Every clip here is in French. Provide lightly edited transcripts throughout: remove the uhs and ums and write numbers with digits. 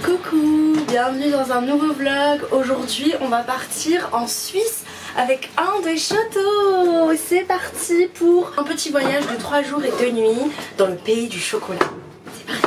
Coucou, bienvenue dans un nouveau vlog. Aujourd'hui on va partir en Suisse avec un des châteaux. C'est parti pour un petit voyage de 3 jours et 2 nuits dans le pays du chocolat. C'est parti.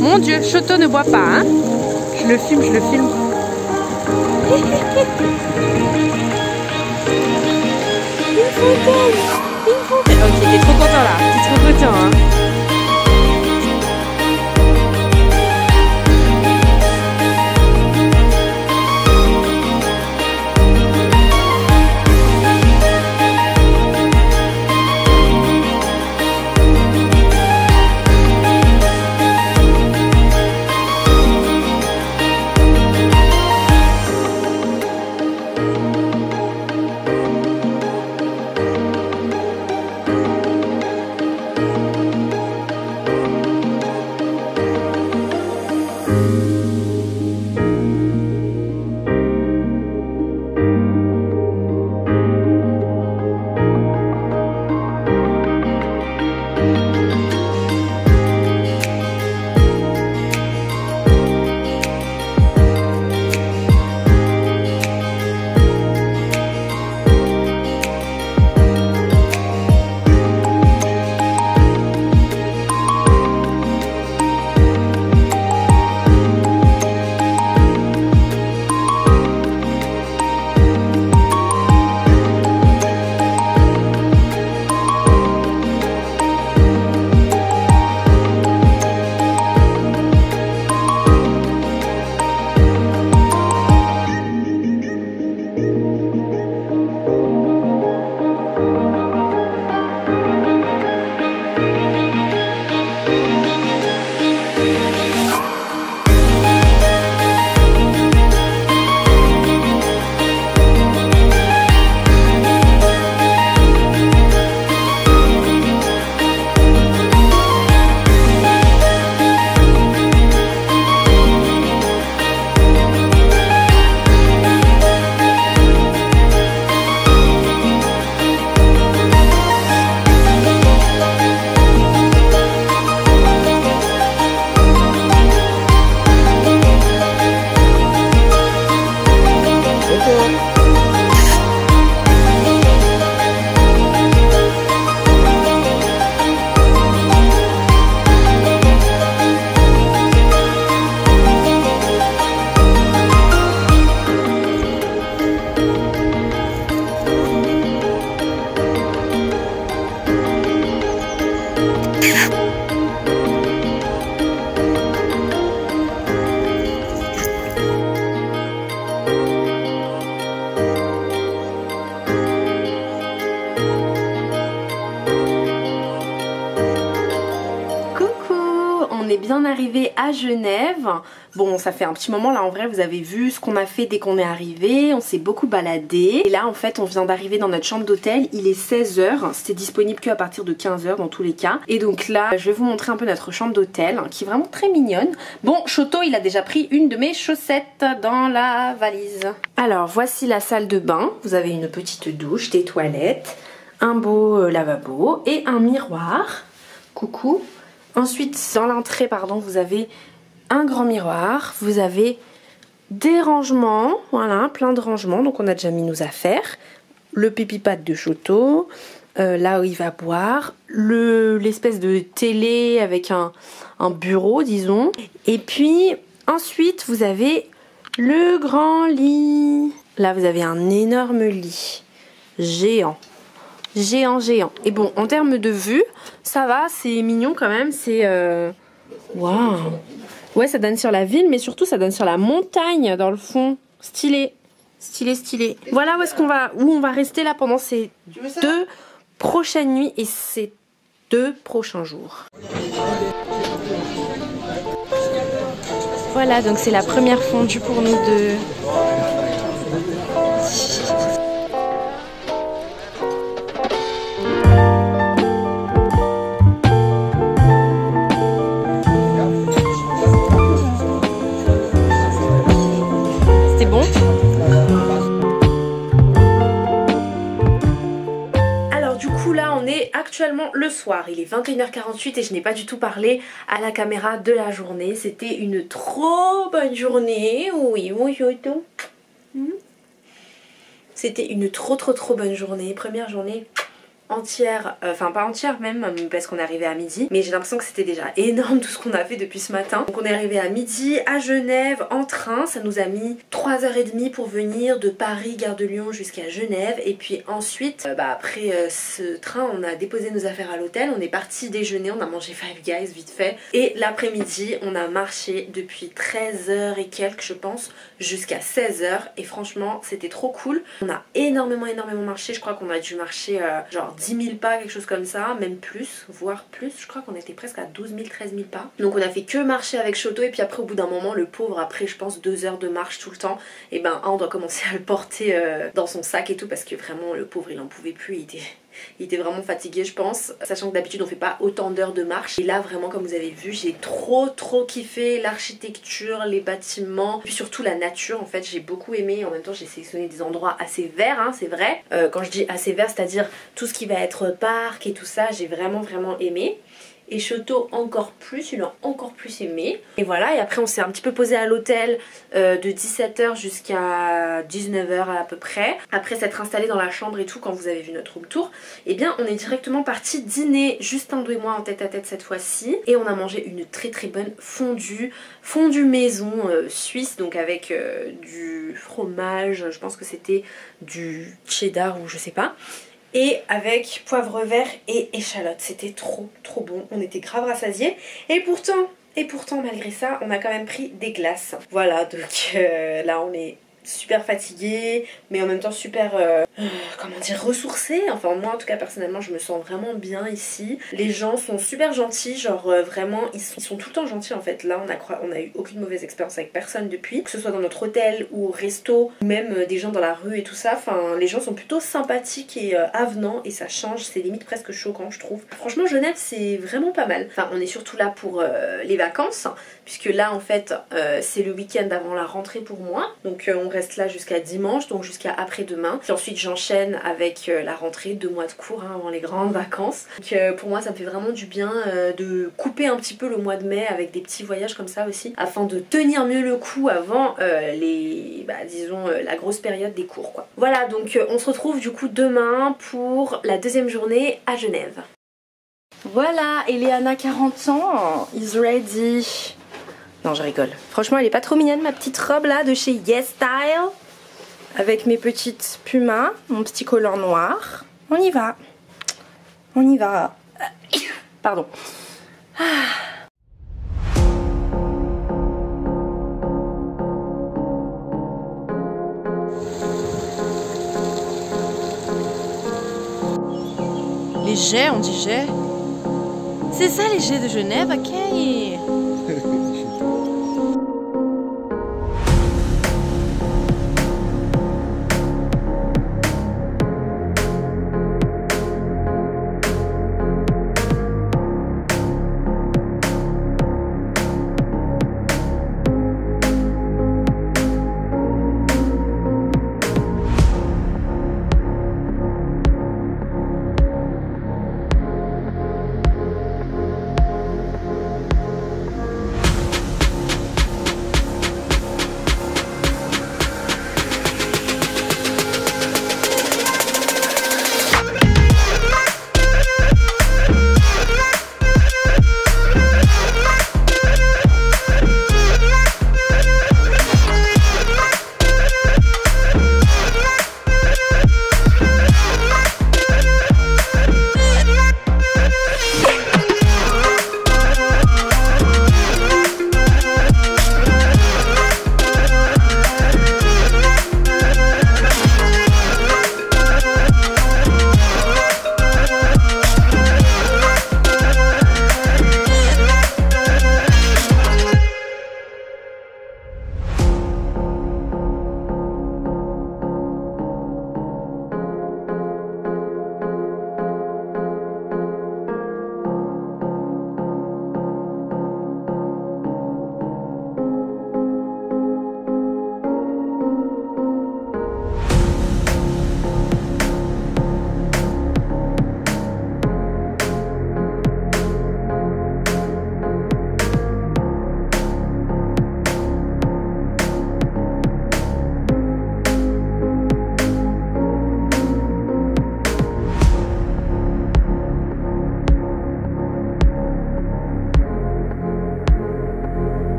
Mon Dieu, Choto ne boit pas, hein. Je le filme, je le filme. Ok, t'es trop content là, t'es trop content, hein. Bien arrivé à Genève. Bon, ça fait un petit moment là, en vrai vous avez vu ce qu'on a fait dès qu'on est arrivé, on s'est beaucoup baladé et là en fait on vient d'arriver dans notre chambre d'hôtel. Il est 16 h, c'était disponible que à partir de 15 h dans tous les cas, et donc là je vais vous montrer un peu notre chambre d'hôtel qui est vraiment très mignonne. Bon, Choto il a déjà pris une de mes chaussettes dans la valise. Alors voici la salle de bain, vous avez une petite douche, des toilettes, un beau lavabo et un miroir. Coucou. Ensuite, dans l'entrée, pardon, vous avez un grand miroir, vous avez des rangements, voilà, plein de rangements, donc on a déjà mis nos affaires, le pipi-pad de Choto, là où il va boire, l'espèce de télé avec un bureau, disons, et puis ensuite vous avez le grand lit. Là vous avez un énorme lit, géant. géant géant. Et bon, en termes de vue, ça va, c'est mignon quand même, c'est... Waouh. Ouais, ça donne sur la ville, mais surtout ça donne sur la montagne dans le fond. Stylé, stylé, stylé. Voilà où on va rester là pendant ces 2 prochaines nuits et ces 2 prochains jours. Voilà, donc c'est la première fondue pour nous deux. C'était bon? Alors du coup là on est actuellement le soir, il est 21h48 et je n'ai pas du tout parlé à la caméra de la journée. C'était une trop bonne journée. Oui, oui, oui. C'était une trop bonne journée. Première journée entière, enfin pas entière même parce qu'on est arrivé à midi, mais j'ai l'impression que c'était déjà énorme tout ce qu'on a fait depuis ce matin. Donc on est arrivé à midi à Genève en train, ça nous a mis 3h30 pour venir de Paris, gare de Lyon jusqu'à Genève, et puis ensuite après ce train on a déposé nos affaires à l'hôtel, on est parti déjeuner, on a mangé Five Guys vite fait, et l'après-midi on a marché depuis 13h et quelques je pense jusqu'à 16h, et franchement c'était trop cool. On a énormément marché, je crois qu'on a dû marcher genre 10 000 pas, quelque chose comme ça, même plus, voire plus, je crois qu'on était presque à 12 000, 13 000 pas. Donc on a fait que marcher avec Choto, et puis après au bout d'un moment le pauvre, après je pense 2 heures de marche tout le temps, et ben on doit commencer à le porter dans son sac et tout, parce que vraiment le pauvre il en pouvait plus, il était vraiment fatigué je pense, sachant que d'habitude on fait pas autant d'heures de marche, et là vraiment comme vous avez vu j'ai trop kiffé l'architecture, les bâtiments, puis surtout la nature en fait, j'ai beaucoup aimé. En même temps j'ai sélectionné des endroits assez verts hein, c'est vrai, quand je dis assez vert c'est à dire tout ce qui va être parc et tout ça, j'ai vraiment aimé. Et Choto encore plus, il a encore plus aimé. Et voilà, et après on s'est un petit peu posé à l'hôtel de 17h jusqu'à 19h à peu près. Après s'être installé dans la chambre et tout, quand vous avez vu notre room tour, et bien on est directement parti dîner, Justin et moi en tête à tête cette fois-ci. Et on a mangé une très bonne fondue maison suisse, donc avec du fromage, je pense que c'était du cheddar ou je sais pas, et avec poivre vert et échalote. C'était trop bon, on était grave rassasiés, et pourtant malgré ça on a quand même pris des glaces. Voilà, donc là on est super fatigué mais en même temps super comment dire, ressourcé. Enfin moi en tout cas personnellement je me sens vraiment bien ici. Les gens sont super gentils, genre vraiment ils sont tout le temps gentils en fait. Là on a eu aucune mauvaise expérience avec personne depuis, que ce soit dans notre hôtel ou au resto, ou même des gens dans la rue et tout ça. Enfin les gens sont plutôt sympathiques et avenants, et ça change, c'est limite presque choquant je trouve. Franchement Genève c'est vraiment pas mal. Enfin on est surtout là pour les vacances, puisque là en fait c'est le week-end avant la rentrée pour moi, donc on reste là jusqu'à dimanche, donc jusqu'à après-demain. Puis ensuite j'enchaîne avec la rentrée, 2 mois de cours hein, avant les grandes vacances. Donc pour moi ça me fait vraiment du bien de couper un petit peu le mois de mai avec des petits voyages comme ça aussi, afin de tenir mieux le coup avant disons la grosse période des cours quoi. Voilà, donc on se retrouve du coup demain pour la 2e journée à Genève. Voilà, Eleana 40 ans is ready. Non je rigole. Franchement elle est pas trop mignonne ma petite robe là de chez Yes Style, avec mes petites pumas, mon petit collant noir. On y va. Pardon. Les jets, on dit jets. C'est ça les jets de Genève, ok.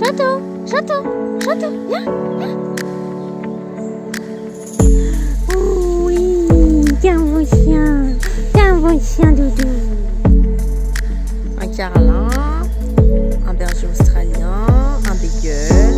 Chato, chato, chato, viens, viens. Oh oui, t'es un bon chien, Doudou. Un carlin, un berger australien, un beagle.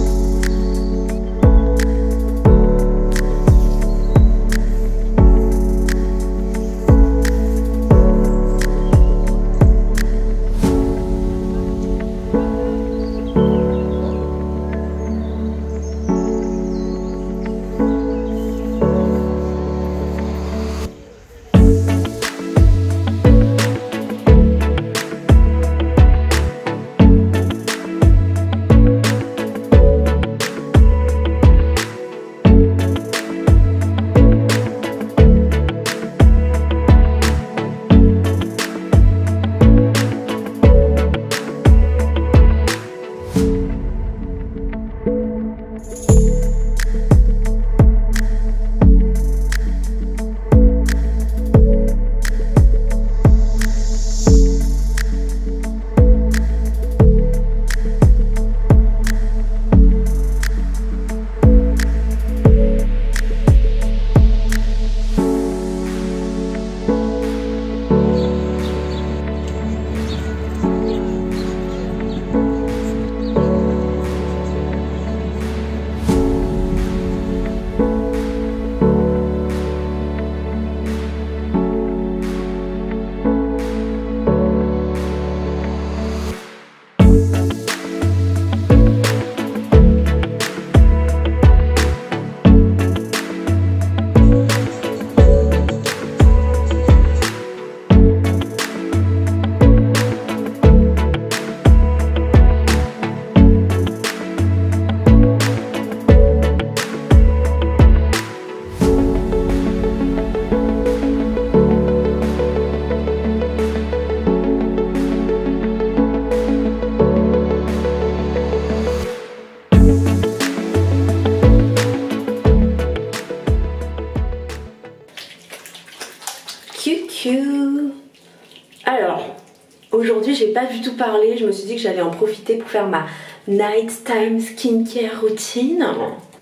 Alors, aujourd'hui j'ai pas du tout parlé, je me suis dit que j'allais en profiter pour faire ma nighttime skincare routine.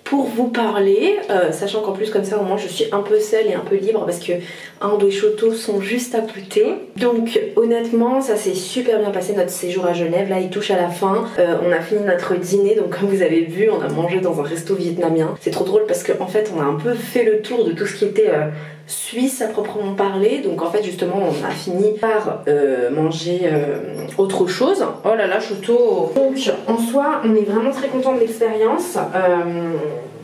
Pour vous parler, sachant qu'en plus comme ça au moins je suis un peu seule et un peu libre parce que Ando et Choto sont juste à côté. Donc honnêtement ça s'est super bien passé notre séjour à Genève, là il touche à la fin. On a fini notre dîner, donc comme vous avez vu on a mangé dans un resto vietnamien. C'est trop drôle parce qu'en fait on a un peu fait le tour de tout ce qui était suisse à proprement parler. Donc en fait justement on a fini par manger autre chose. Oh là là Choto. Donc en soi on est vraiment très content de l'expérience.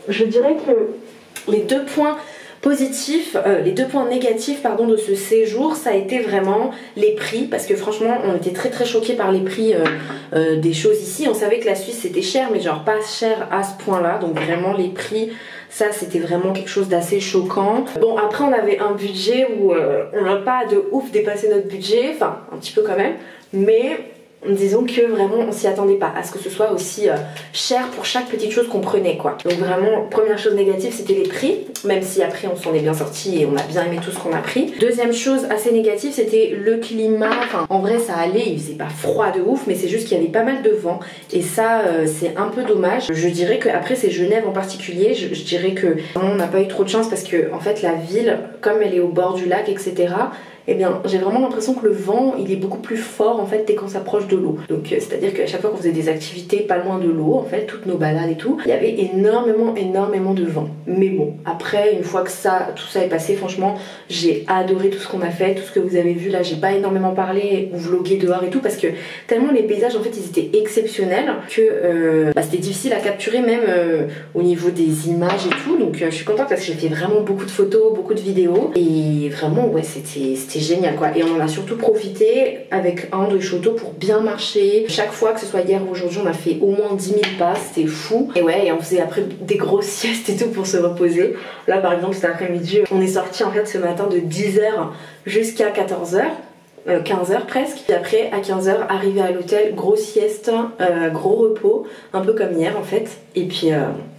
Je dirais que les deux points positifs, les deux points négatifs pardon, de ce séjour, ça a été vraiment les prix, parce que franchement on était très choqués par les prix des choses ici. On savait que la Suisse c'était cher, mais genre pas cher à ce point là, donc vraiment les prix, ça c'était vraiment quelque chose d'assez choquant. Bon après on avait un budget où on n'a pas de ouf dépassé notre budget, enfin un petit peu quand même, mais disons que vraiment on s'y attendait pas à ce que ce soit aussi cher pour chaque petite chose qu'on prenait quoi. Donc vraiment première chose négative c'était les prix, même si après on s'en est bien sorti et on a bien aimé tout ce qu'on a pris. Deuxième chose assez négative c'était le climat, enfin en vrai ça allait, il faisait pas froid de ouf mais c'est juste qu'il y avait pas mal de vent et ça c'est un peu dommage. Je dirais que après c'est Genève en particulier, je dirais que on n'a pas eu trop de chance parce que en fait la ville comme elle est au bord du lac etc, eh bien j'ai vraiment l'impression que le vent il est beaucoup plus fort en fait dès qu'on s'approche de l'eau. Donc c'est à dire qu'à chaque fois qu'on faisait des activités pas loin de l'eau, en fait toutes nos balades et tout, il y avait énormément de vent. Mais bon après une fois que tout ça est passé, franchement j'ai adoré tout ce qu'on a fait, tout ce que vous avez vu là. J'ai pas énormément parlé ou vlogué dehors et tout parce que tellement les paysages en fait ils étaient exceptionnels que c'était difficile à capturer même au niveau des images et tout. Donc je suis contente parce que j'ai fait vraiment beaucoup de photos, beaucoup de vidéos et vraiment ouais c'était génial quoi. Et on en a surtout profité avec Ando et Choto pour bien marcher. Chaque fois, que ce soit hier ou aujourd'hui, on a fait au moins 10 000 pas, c'était fou. Et ouais, et on faisait après des grosses siestes et tout pour se reposer. Là par exemple cet après-midi, on est sorti en fait ce matin de 10h jusqu'à 14h. 15h presque. Puis après à 15h arrivé à l'hôtel, grosse sieste, gros repos, un peu comme hier en fait. Et puis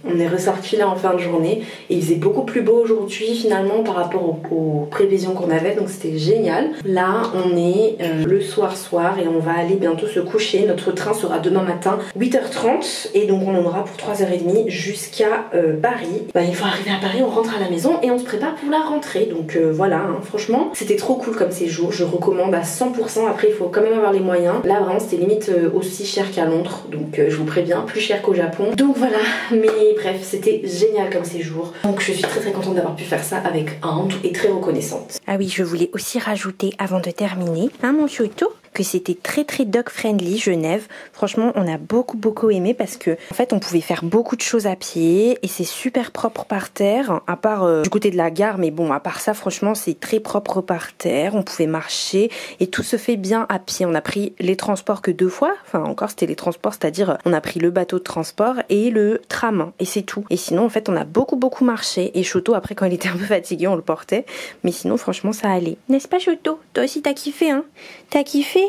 on est ressorti là en fin de journée et il faisait beaucoup plus beau aujourd'hui finalement par rapport aux prévisions qu'on avait, donc c'était génial. Là on est le soir et on va aller bientôt se coucher. Notre train sera demain matin 8h30 et donc on en aura pour 3h30 jusqu'à Paris. Il faut arriver à Paris, on rentre à la maison et on se prépare pour la rentrée. Donc voilà, hein, franchement c'était trop cool comme séjour, je recommande à 100%. Après il faut quand même avoir les moyens. Là vraiment c'était limite aussi cher qu'à Londres, donc je vous préviens, plus cher qu'au Japon. Donc voilà, mais bref c'était génial comme séjour. Donc je suis très contente d'avoir pu faire ça avec Ant et très reconnaissante. Ah oui, je voulais aussi rajouter avant de terminer, hein mon choutou, que c'était très dog friendly Genève. Franchement on a beaucoup aimé parce que en fait on pouvait faire beaucoup de choses à pied et c'est super propre par terre, à part du côté de la gare, mais bon à part ça franchement c'est très propre par terre, on pouvait marcher et tout se fait bien à pied. On a pris les transports que 2 fois, enfin encore c'était les transports, c'est-à-dire on a pris le bateau de transport et le tram et c'est tout. Et sinon en fait on a beaucoup marché et Choto après quand il était un peu fatigué on le portait, mais sinon franchement ça allait. N'est-ce pas Choto? Toi aussi t'as kiffé hein? T'as kiffé?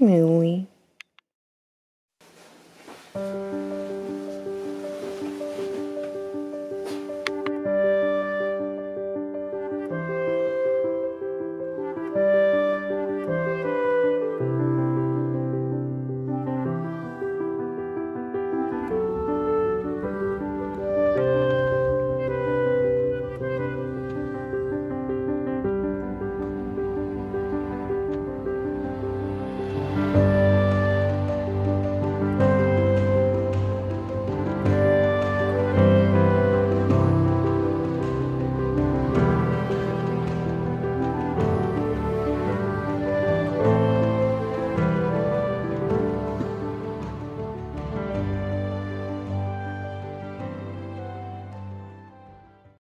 Mais oui.